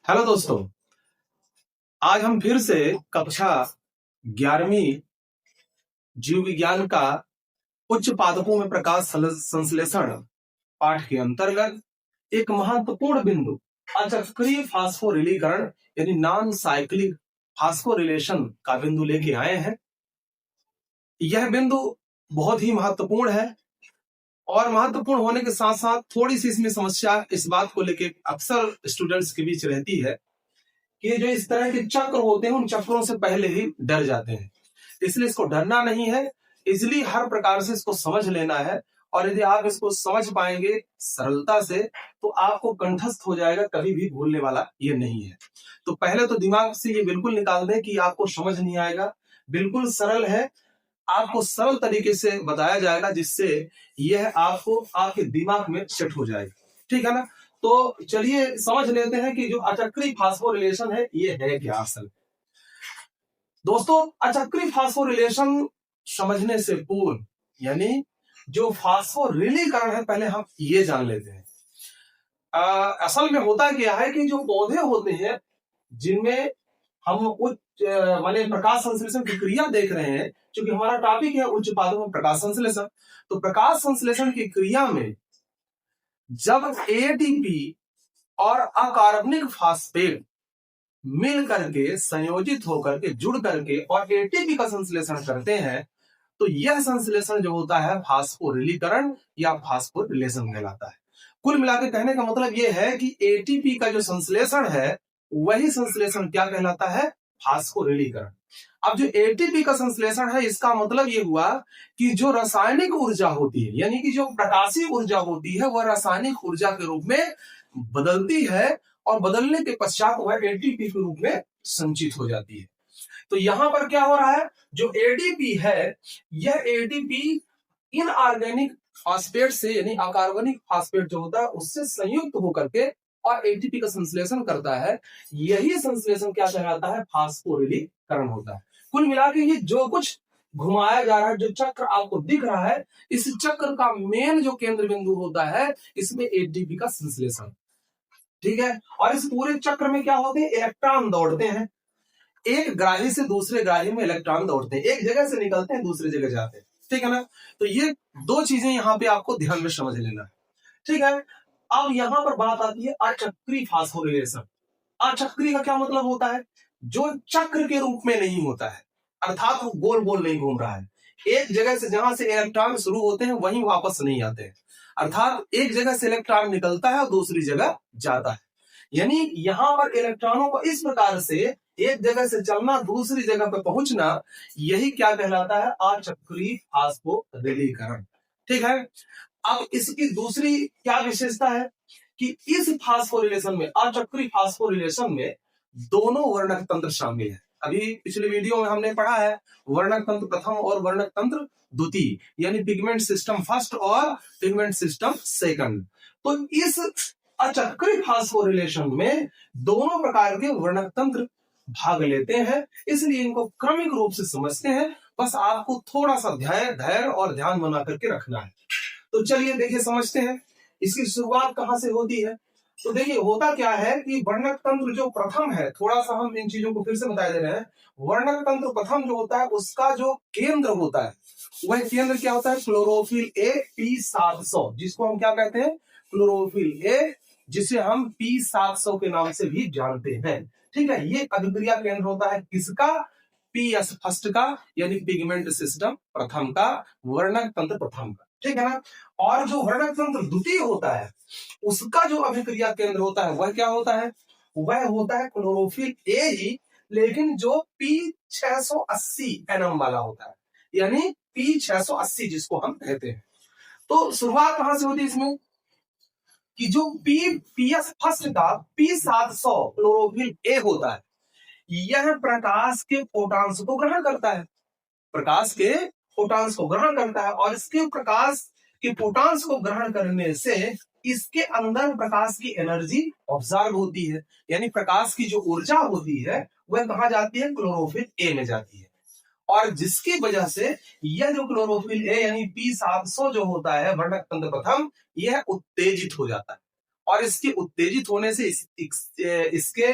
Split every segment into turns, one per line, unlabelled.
Hello दोस्तों, आज हम फिर से कक्षा 11वीं जीव विज्ञान का उच्च पादपों में प्रकाश संश्लेषण पाठ के अंतर्गत एक महत्वपूर्ण बिंदु अचक्रीय फास्फोरिलीकरण यानी नॉन साइक्लिक फास्फोरिलेशन का बिंदु लेके आए हैं। यह बिंदु बहुत ही महत्वपूर्ण है और महत्वपूर्ण होने के साथ साथ थोड़ी सी इसमें समस्या इस बात को लेके अक्सर स्टूडेंट्स के बीच रहती है कि जो इस तरह के चक्र होते हैं उन चक्रों से पहले ही डर जाते हैं। इसलिए इसको डरना नहीं है, इसलिए हर प्रकार से इसको समझ लेना है और यदि आप इसको समझ पाएंगे सरलता से तो आपको कंठस्थ हो जाएगा, कभी भी भूलने वाला ये नहीं है। तो पहले तो दिमाग से ये बिल्कुल निकाल दें कि आपको समझ नहीं आएगा, बिल्कुल सरल है, आपको सरल तरीके से बताया जाएगा जिससे यह आपको आपके दिमाग में सेट हो जाएगा। ठीक है ना? तो चलिए समझ लेते हैं कि जो अचक्रीय फास्फोरिलेशन है ये है क्या असल। दोस्तों, अचक्रीय फास्फोरिलेशन समझने से पूर्व यानी जो फास्फोरिलीकरण है पहले हम ये जान लेते हैं। असल में होता क्या है कि जो पौधे होते हैं जिनमें हम उच्च माने प्रकाश संश्लेषण की क्रिया देख रहे हैं, क्योंकि हमारा टॉपिक है उच्च पादपों में प्रकाश संश्लेषण। तो प्रकाश संश्लेषण की क्रिया में जब एटीपी और अकार्बनिक फास्फेट मिल करके संयोजित होकर के जुड़ करके और एटीपी का संश्लेषण करते हैं तो यह संश्लेषण जो होता है फास्फोरिलीकरण या फास्फोरिलेशन कहलाता है। कुल मिलाकर कहने का मतलब यह है कि एटीपी का जो संश्लेषण है वही संश्लेषण क्या कहलाता है? फास्फोरिलीकरण। अब जो एटीपी का संश्लेषण है इसका मतलब यह हुआ कि जो रासायनिक ऊर्जा होती है यानी कि जो प्रकाशीय ऊर्जा होती है वह रासायनिक ऊर्जा के रूप में बदलती है और बदलने के पश्चात वह एटीपी के रूप में संचित हो जाती है। तो यहां पर क्या हो रहा है, जो एटीपी है यह एटीपी इनऑर्गेनिक फास्फेट से यानी अकार्बनिक फास्फेट जो होता है उससे संयुक्त होकर के और एटीपी का संश्लेषण करता है। यही संश्लेषण क्या कहलाता है? फास्फोरिलीकरण होता है। कुल मिला के ये जो कुछ घुमाया जा रहा है, जो चक्र आपको दिख रहा है, इस चक्र का मेन जो केंद्र बिंदु होता है इसमें एटीपी का संश्लेषण। ठीक है, और इस पूरे चक्र में क्या होते हैं? इलेक्ट्रॉन दौड़ते हैं, एक ग्राही से दूसरे ग्राही में इलेक्ट्रॉन दौड़ते हैं, एक जगह से निकलते हैं दूसरी जगह जाते हैं। ठीक है ना? तो ये दो चीजें यहां पे आपको ध्यान में समझ लेना है। ठीक है, अब यहां पर बात आती है अचक्रीय फास्फोरिलेशन। अचक्रीय का क्या मतलब होता है? जो चक्र के रूप में नहीं होता है, अर्थात वो गोल गोल नहीं घूम रहा है, एक जगह से जहां से इलेक्ट्रॉन शुरू होते हैं वहीं वापस नहीं आते हैं, अर्थात एक जगह से इलेक्ट्रॉन निकलता है और दूसरी जगह जाता है। यानी यहां पर इलेक्ट्रॉनों को इस प्रकार से एक जगह से चलना दूसरी जगह पर पहुंचना, यही क्या कहलाता है? अचक्रीय फास्फोरिलीकरण। ठीक है, अब इसकी दूसरी क्या विशेषता है कि इस फास्फोरिलेशन में, अचक्रीय फास्फोरिलेशन में दोनों वर्णक तंत्र शामिल है। अभी पिछले वीडियो में हमने पढ़ा है वर्णक तंत्र प्रथम और वर्णक तंत्र द्वितीय, यानी पिगमेंट सिस्टम फर्स्ट और पिगमेंट सिस्टम सेकंड। तो इस अचक्रीय फास्फोरिलेशन में दोनों प्रकार के वर्णक तंत्र भाग लेते हैं, इसलिए इनको क्रमिक रूप से समझते हैं। बस आपको थोड़ा सा धैर्य और ध्यान बना करके रखना है। तो चलिए देखिए समझते हैं इसकी शुरुआत कहां से होती है। तो देखिए होता क्या है कि वर्णक तंत्र जो प्रथम है, थोड़ा सा हम इन चीजों को फिर से बता दे रहे हैं। वर्णक तंत्र प्रथम जो होता है उसका जो केंद्र होता है वह केंद्र क्या होता है? क्लोरोफिल ए P700, जिसको हम क्या कहते हैं? क्लोरोफिल ए, जिसे हम P700 के नाम से भी जानते हैं। ठीक है, ये अभिक्रिया केंद्र होता है किसका? PS फर्स्ट का, यानी पिगमेंट सिस्टम प्रथम का, वर्णक तंत्र प्रथम का। ठीक है ना? और जो वर्णक तंत्र द्वितीय होता है उसका जो अभिक्रिया केंद्र होता है वह क्या होता है? वह होता है क्लोरोफिल ए ही, लेकिन जो P680 एनम वाला होता है, यानी P680 जिसको हम कहते हैं। तो शुरुआत कहां से होती है इसमें कि जो PS फर्स्ट का P700 क्लोरोफिल ए होता है, यह प्रकाश के फोटॉन्स को ग्रहण करता है, प्रकाश के फोटॉन्स को ग्रहण करता है, और इसके प्रकाश के फोटॉन्स को ग्रहण करने से इसके अंदर प्रकाश की एनर्जी ऑब्जर्व होती है, यानी प्रकाश की जो ऊर्जा होती है वह कहां जाती है? क्लोरोफिल ए में जाती है। और जिसकी वजह से यह जो क्लोरोफिल ए यानी P700 जो होता है वर्णक तंत्र प्रथम, यह उत्तेजित हो जाता है। और इसके उत्तेजित होने से इसके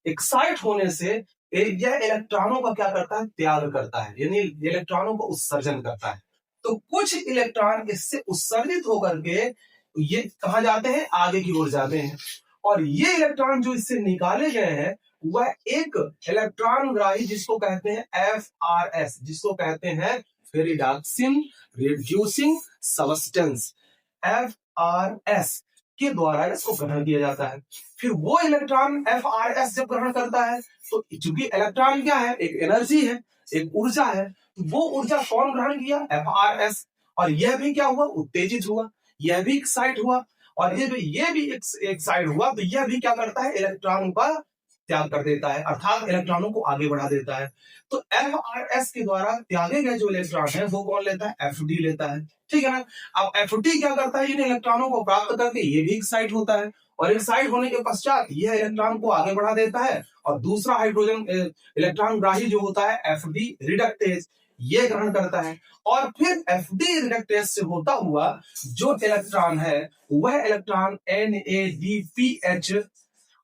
एक्साइट होने से यह इलेक्ट्रॉनों का क्या करता है, त्याग करता है, यानी इलेक्ट्रॉनों को उत्सर्जन करता है। तो कुछ इलेक्ट्रॉन इससे उत्सर्जित होकर के ये कहा जाते हैं, आगे की ओर जाते हैं, और ये इलेक्ट्रॉन जो इससे निकाले गए हैं वह एक इलेक्ट्रॉन ग्राही जिसको कहते हैं FRS, जिसको कहते हैं फेरिडॉक्सिन रिड्यूसिंग सब्सटेंस, FRS के द्वारा इसको ग्रहण किया जाता है। फिर वो इलेक्ट्रॉन FRS जब ग्रहण करता है तो चूंकि इलेक्ट्रॉन क्या है, एक एनर्जी है, एक ऊर्जा है, वो ऊर्जा कौन ग्रहण किया, FRS, और यह भी क्या हुआ, उत्तेजित हुआ, यह भी एक्साइट हुआ, और ये भी एक्साइट हुआ, तो यह भी क्या करता है, इलेक्ट्रॉन का त्याग कर देता है, अर्थात इलेक्ट्रॉनों को आगे बढ़ा देता है। तो FRS के द्वारा त्यागे गए जो इलेक्ट्रॉन है वो कौन लेता है, FD लेता है, ठीक है ना। अब FD क्या करता है, इन इलेक्ट्रॉनों को प्राप्त करके ये भी एक्साइट होता है, और एक्साइट होने के पश्चात यह इलेक्ट्रॉन को आगे बढ़ा देता है, और दूसरा हाइड्रोजन इलेक्ट्रॉन ग्राही जो होता है FD रिडक्टेज, ये ग्रहण करता है, और फिर FD रिडक्टेज से होता हुआ जो इलेक्ट्रॉन है वह इलेक्ट्रॉन NADPH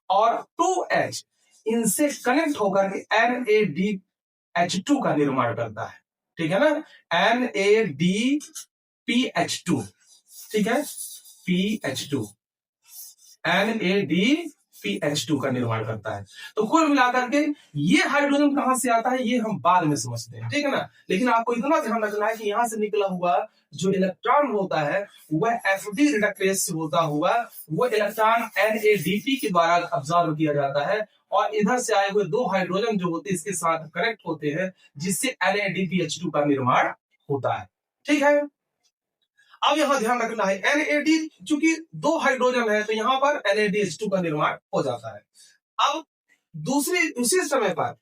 और 2H इनसे कनेक्ट होकर के NADPH2 का निर्माण करता है, ठीक है ना, NADPH2, ठीक है, PH2, NADPH2 का निर्माण करता है। तो कुल मिलाकर के ये हाइड्रोजन कहां से आता है ये हम बाद में समझते हैं, ठीक है ना, लेकिन आपको इतना ध्यान रखना है कि यहां से निकला हुआ जो इलेक्ट्रॉन होता है वह FD रिडक्टेज से होता हुआ वो इलेक्ट्रॉन NADP के द्वारा ऑब्जर्व किया जाता है, और इधर से आए हुए दो हाइड्रोजन जो होते हैं इसके साथ कनेक्ट होते हैं, जिससे NADPH2 का निर्माण होता है, ठीक है। अब यहां ध्यान रखना है NAD, चूंकि दो हाइड्रोजन है तो यहां पर NADH2 का निर्माण हो जाता है। अब दूसरे समय पर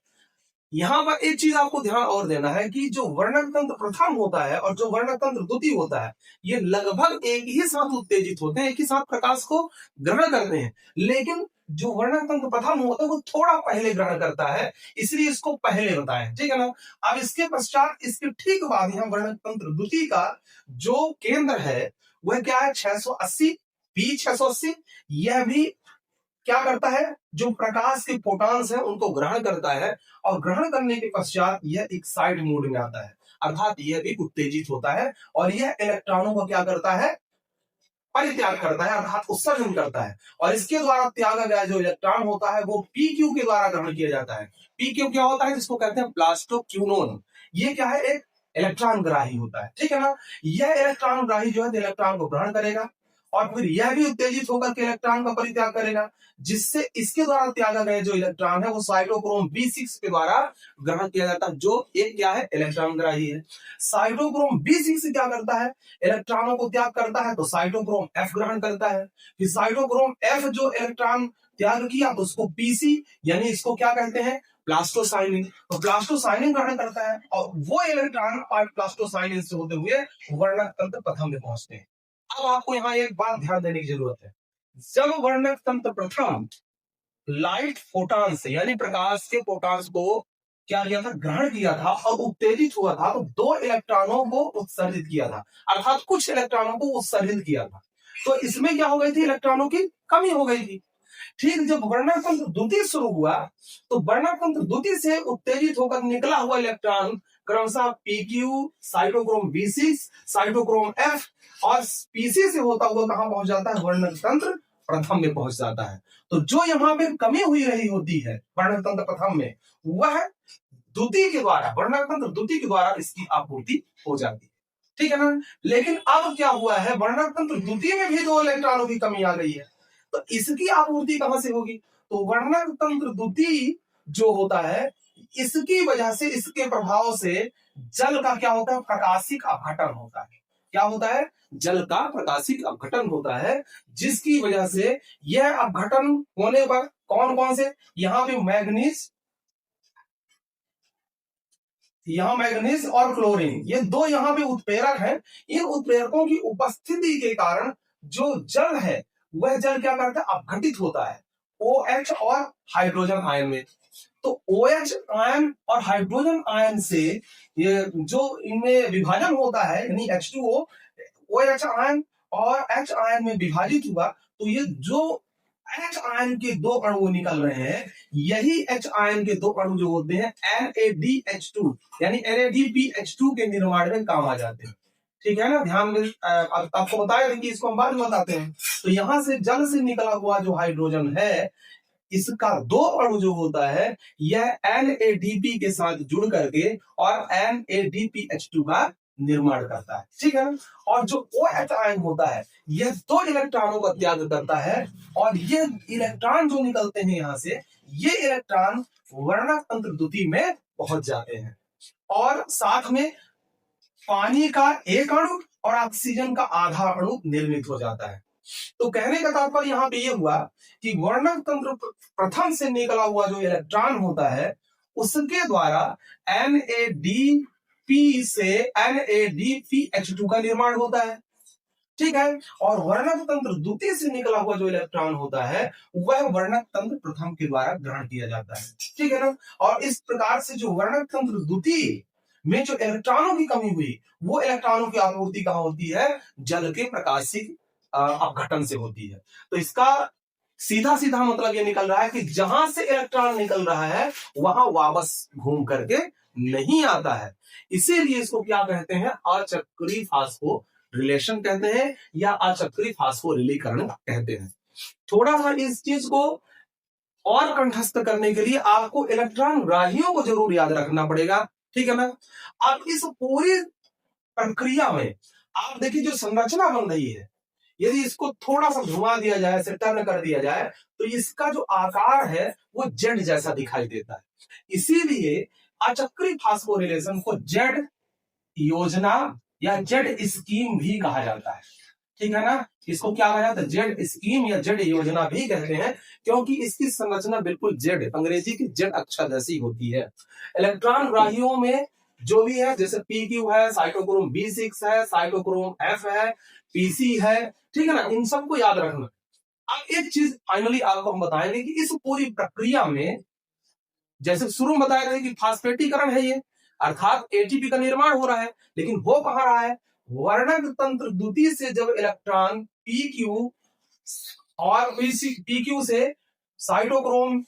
यहां पर एक चीज आपको ध्यान और देना है कि जो वर्णक तंत्र प्रथम होता है और जो वर्णक तंत्र द्वितीय होता है ये लगभग एक ही साथ उत्तेजित होते हैं, एक ही साथ प्रकाश को ग्रहण करते हैं, लेकिन जो वर्णक तंत्र प्रथम होता है वो थोड़ा पहले ग्रहण करता है, इसलिए इसको पहले बताएं, ठीक है ना। अब इसके पश्चात इसके ठीक बाद यहाँ वर्णक तंत्र द्वितीय का जो केंद्र है वह क्या है, 680 P680, यह भी क्या करता है, जो प्रकाश के फोटॉन्स हैं उनको ग्रहण करता है, और ग्रहण करने के पश्चात यह एक्साइट मोड में आता है, अर्थात यह भी उत्तेजित होता है, और यह इलेक्ट्रॉनों को क्या करता है, परित्याग करता है, अर्थात उत्सर्जन करता है, और इसके द्वारा त्यागा गया जो इलेक्ट्रॉन होता है वो PQ के द्वारा ग्रहण किया जाता है। PQ क्या होता है, जिसको कहते हैं प्लास्टोक्यूनोन, ये क्या है, एक इलेक्ट्रॉन ग्राही होता है, ठीक है ना। यह इलेक्ट्रॉन ग्राही जो है इलेक्ट्रॉन को ग्रहण करेगा, और फिर यह भी उत्तेजित होकर के इलेक्ट्रॉन का परित्याग करेगा, जिससे इसके द्वारा त्यागा गया जो इलेक्ट्रॉन है वो साइटोक्रोम B6 के द्वारा ग्रहण किया जाता है, जो एक क्या है, इलेक्ट्रॉन ग्राही है। साइटोक्रोम B6 क्या करता है, इलेक्ट्रॉनों को त्याग करता है, तो साइटोक्रोम F ग्रहण करता है। फिर साइटोक्रोम F जो इलेक्ट्रॉन त्याग किया तो उसको PC, यानी इसको क्या कहते हैं, प्लास्टोसाइनिन, तो प्लास्टोसाइनिन ग्रहण करता है, और वो इलेक्ट्रॉन प्लास्टोसाइनिन से होते हुए वर्णक तंत्र प्रथम में पहुंचते हैं। अब आपको यहाँ एक बात ध्यान देने की जरूरत है, जब वर्णक तंत्र प्रथम लाइट फोटॉन्स यानी प्रकाश के फोटॉन्स को क्या किया था, ग्रहण किया था और उत्तेजित हुआ था, तो दो इलेक्ट्रॉनों को उत्सर्जित किया था, अर्थात कुछ इलेक्ट्रॉनों को उत्सर्जित किया था, तो इसमें क्या हो गई थी, इलेक्ट्रॉनों की कमी हो गई थी। ठीक, जब वर्णक तंत्र द्वितीय शुरू हुआ तो वर्णक तंत्र द्वितीय से उत्तेजित होकर निकला हुआ इलेक्ट्रॉन क्रमशः PQ, cytochrome B6, cytochrome F और PC से होता हुआ कहां पहुंच जाता है, वर्णक तंत्र प्रथम में पहुंच जाता है। तो जो यहाँ पे कमी हुई रही होती है वर्णक तंत्र प्रथम में, वह द्वितीय के द्वारा, वर्णक तंत्र द्वितीय के द्वारा इसकी आपूर्ति हो जाती है, ठीक है ना। लेकिन अब क्या हुआ है, वर्णक तंत्र द्वितीय में भी दो इलेक्ट्रॉनों की कमी आ गई है, तो इसकी आपूर्ति कहां से होगी, तो वर्णक तंत्र द्वितीय जो होता है इसकी वजह से, इसके प्रभाव से जल का क्या होता है, प्रकाशिक अपघटन होता है। क्या होता है, जल का प्रकाशिक अपघटन होता है, जिसकी वजह से यह अपघटन होने पर कौन कौन से, यहाँ पे मैग्नीज और क्लोरीन, ये दो यहाँ पे उत्प्रेरक हैं। इन उत्प्रेरकों की उपस्थिति के कारण जो जल है वह जल क्या करता है, अपघटित होता है OH और हाइड्रोजन आयन में। तो OH आयन और हाइड्रोजन आयन से ये जो इनमें विभाजन होता है, यानी H2O OH आयन और H आयन में विभाजित हुआ, तो ये जो H आयन के दो अणु निकल रहे हैं, यही H आयन के दो अणु जो होते हैं NADH2 यानी NADPH2 के निर्माण में काम आ जाते हैं। ठीक है ना, ध्यान में आपको बताया था कि इसको हम बाद में बताते हैं। तो यहां से जल से निकला हुआ जो हाइड्रोजन है, इसका दो अणु जो होता है यह NADP के साथ जुड़ करके और NADPH2 का निर्माण करता है। ठीक है ना, और जो OH आयन होता है यह दो इलेक्ट्रॉनों का त्याग करता है, और ये इलेक्ट्रॉन जो निकलते हैं यहां से, ये इलेक्ट्रॉन वर्णक तंत्र द्वितीय में पहुंच जाते हैं, और साथ में पानी का एक अणु और ऑक्सीजन का आधा अणु निर्मित हो जाता है। तो कहने का तात्पर्य यहाँ पे ये हुआ कि वर्णक तंत्र प्रथम से निकला हुआ जो इलेक्ट्रॉन होता है उसके द्वारा NADP से NADPH2 का निर्माण होता है। ठीक है, और वर्णक तंत्र द्वितीय से निकला हुआ जो इलेक्ट्रॉन होता है वह वर्णक तंत्र प्रथम के द्वारा ग्रहण किया जाता है। ठीक है ना, और इस प्रकार से जो वर्णक तंत्र द्वितीय में जो इलेक्ट्रॉनों की कमी हुई, वो इलेक्ट्रॉनों की आपूर्ति कहां होती है? जल के प्रकाशिक अपघटन से होती है। तो इसका सीधा सीधा मतलब ये निकल रहा है कि जहां से इलेक्ट्रॉन निकल रहा है वहां वापस घूम करके नहीं आता है। इसीलिए इसको क्या कहते हैं? अचक्री फास्फोरिलेशन कहते हैं, या अचक्री फास्फोरिलीकरण कहते हैं। थोड़ा सा इस चीज को और कंठस्थ करने के लिए आपको इलेक्ट्रॉन राहियों को जरूर याद रखना पड़ेगा। ठीक है ना, अब इस पूरी प्रक्रिया में आप देखिए जो संरचना बन रही है, यदि इसको थोड़ा सा घुमा दिया जाए, इसे टर्न कर दिया जाए, तो इसका जो आकार है वो जेड जैसा दिखाई देता है। इसीलिए अचक्री फास्फोरिलेशन को जेड योजना या जेड स्कीम भी कहा जाता है। ठीक है ना, इसको क्या कहा जाता है? जेड स्कीम या जेड योजना भी कहते हैं, क्योंकि इसकी संरचना बिल्कुल जेड, अंग्रेजी की जेड अक्षर जैसी होती है। इलेक्ट्रॉन राहियों में जो भी है, जैसे PQ है, साइटोक्रोम B6 है, साइटोक्रोम F है, PC है, ठीक है ना, इन सबको याद रखना। अब एक चीज फाइनली आपको हम बताएंगे कि इस पूरी प्रक्रिया में, जैसे शुरू में बताया था कि फास्फेटीकरण है ये, अर्थात ATP का निर्माण हो रहा है, लेकिन हो कहां रहा है? वर्णक तंत्र द्वितीय से जब इलेक्ट्रॉन PQ और PQ से साइटोक्रोम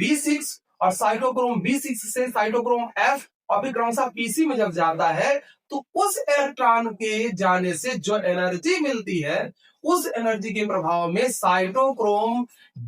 B6 और साइटोक्रोम B6 से साइटोक्रोम F और फिर क्रमशः PC में जब जाता है, तो उस इलेक्ट्रॉन के जाने से जो एनर्जी मिलती है, उस एनर्जी के प्रभाव में साइटोक्रोम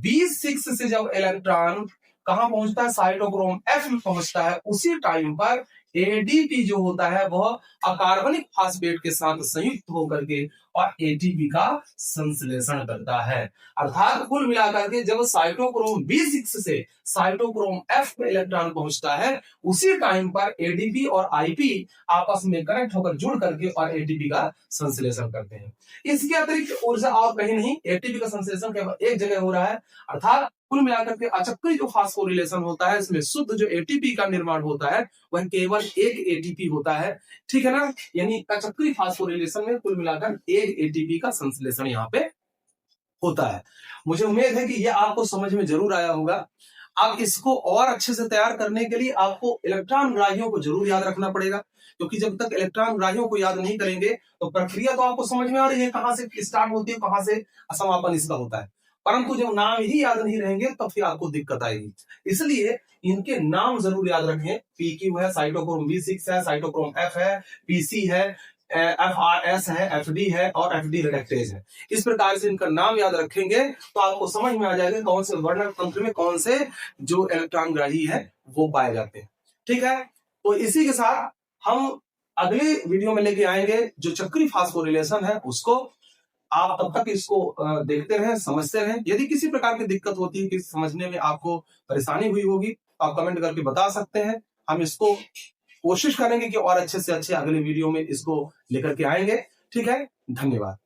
B6 से जब इलेक्ट्रॉन कहां पहुंचता है? साइटोक्रोम F में पहुंचता है। उसी टाइम पर ADP जो होता है वह अकार्बनिक फास्फेट के साथ संयुक्त होकर के और ATP का संश्लेषण करता है। अर्थात कुल मिलाकर के जब साइटोक्रोम B6 से साइटोक्रोम F में इलेक्ट्रॉन पहुंचता है, उसी टाइम पर ADP और IP आपस में कनेक्ट होकर जुड़ करके और ATP का संश्लेषण करते हैं। इसके अतिरिक्त ऊर्जा और कहीं नहीं, ATP का संश्लेषण केवल एक जगह हो रहा है। अर्थात कुल मिलाकर के अचक्री जो फास्फोरिलेशन होता है, इसमें शुद्ध जो ATP का निर्माण होता है वह केवल एक ATP होता है। ठीक है ना, यानी अचक्री फास्फोरिलेशन में कुल मिलाकर एक ATP का संश्लेषण यहाँ पे होता है। मुझे उम्मीद है कि यह आपको समझ में जरूर आया होगा। अब इसको और अच्छे से तैयार करने के लिए आपको इलेक्ट्रॉन राहियों को जरूर याद रखना पड़ेगा, क्योंकि जब तक इलेक्ट्रॉन राहियों को याद नहीं करेंगे तो प्रक्रिया तो आपको समझ में आ रही है कहां से स्टार्ट होती है, कहां से समापन इसका होता है, परंतु जब नाम ही याद नहीं रहेंगे तब फिर आपको दिक्कत आएगी। इसलिए इनके नाम जरूर याद रखें। PQ है, साइटोक्रोम B6 है, साइटोक्रोम F है, PC है, FRS है, FD है और FD रिडक्टेज है। इस प्रकार से इनका नाम याद रखेंगे तो आपको समझ में आ जाएगा कौन से वर्णक तंत्र में कौन से जो इलेक्ट्रॉन ग्राही है वो पाए जाते हैं। ठीक है, तो इसी के साथ हम अगले वीडियो में लेके आएंगे जो चक्री फास्फोरिलेशन है उसको। आप तब तक इसको देखते रहें, समझते रहें। यदि किसी प्रकार की दिक्कत होती है कि समझने में आपको परेशानी हुई होगी तो आप कमेंट करके बता सकते हैं। हम इसको कोशिश करेंगे कि और अच्छे से अच्छे अगले वीडियो में इसको लेकर के आएंगे। ठीक है, धन्यवाद।